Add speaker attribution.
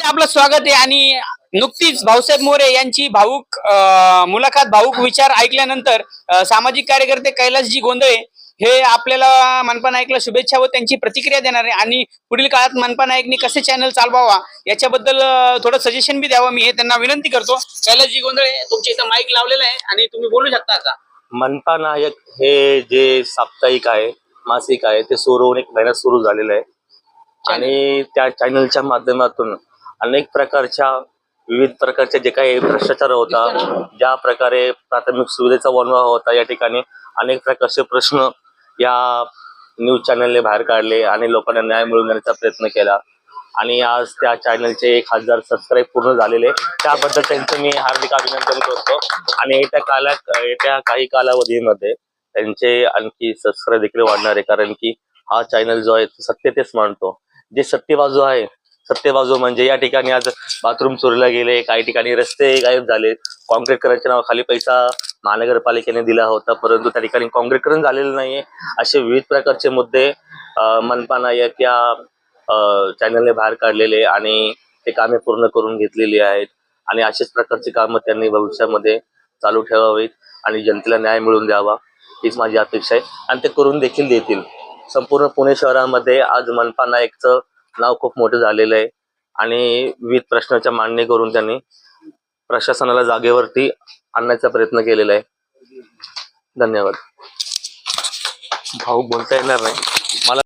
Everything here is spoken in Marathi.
Speaker 1: आपलं स्वागत आहे आणि नुकतीच भाऊसाहेब मोरे यांची भाऊक मुलाखत भाऊक विचार ऐकल्यानंतर सामाजिक कार्यकर्ते कैलासजी गोंधळे हे आपल्याला मनपा नायकला शुभेच्छा व त्यांची प्रतिक्रिया देणार आहे आणि पुढील काळात मनपा नायकनी कसे चॅनल चालवावा याच्याबद्दल थोडं सजेशन बी द्यावं मी हे त्यांना विनंती करतो। कैलासजी गोंधळे तुमच्या इथं माईक लावलेला आहे आणि तुम्ही बोलू शकता आता।
Speaker 2: मनपा नायक हे जे साप्ताहिक आहे मासिक आहे ते सुरू होऊन 1 महिना सुरू झालेलं आहे आणि त्या चॅनलच्या माध्यमातून अनेक प्रकारच्या विविध प्रकारचे जे काही भ्रष्टाचार होता, ज्या प्रकारे प्राथमिक सुविधेचा वणवा होता, या ठिकाणी अनेक प्रकारचे प्रश्न या न्यूज चॅनलने बाहेर काढले आणि लोकांना न्याय मिळवून देण्याचा प्रयत्न केला आणि आज त्या चॅनलचे 1000 सबस्क्राईब पूर्ण झालेले, त्याबद्दल त्यांचं मी हार्दिक अभिनंदन करतो आणि येत्या काही कालावधीमध्ये त्यांचे आणखी सबस्क्राईब देखील वाढणार आहे, कारण की हा चॅनल जो आहे सत्य तेच मांडतो। जे सत्य बाजू आहे, सत्य बाजू म्हणजे या ठिकाणी आज बाथरूम चोरीला गेले, काही ठिकाणी रस्ते गायब झाले, कॉन्क्रीट करायच्या नावाखाली पैसा महानगरपालिकेने दिला होता परंतु त्या ठिकाणी कॉन्क्रीटकरण झालेलं नाहीये, असे विविध प्रकारचे मुद्दे मनपा नायक या चॅनलने बाहेर काढलेले आणि ते कामे पूर्ण करून घेतलेली आहेत आणि अशाच प्रकारची कामं त्यांनी भविष्यामध्ये चालू ठेवावीत आणि जनतेला न्याय मिळवून द्यावा हीच माझी अपेक्षा आहे आणि ते करून देखील देतील। संपूर्ण पुणे शहरामध्ये आज मनपा नायकचं नाव खूप मोठं झालेलं आहे आणि विविध प्रश्नाच्या मांडणी करून त्यांनी प्रशासनाला जागेवरती आणण्याचा प्रयत्न केलेला आहे। धन्यवाद। भाऊ बोलता येणार नाही मला।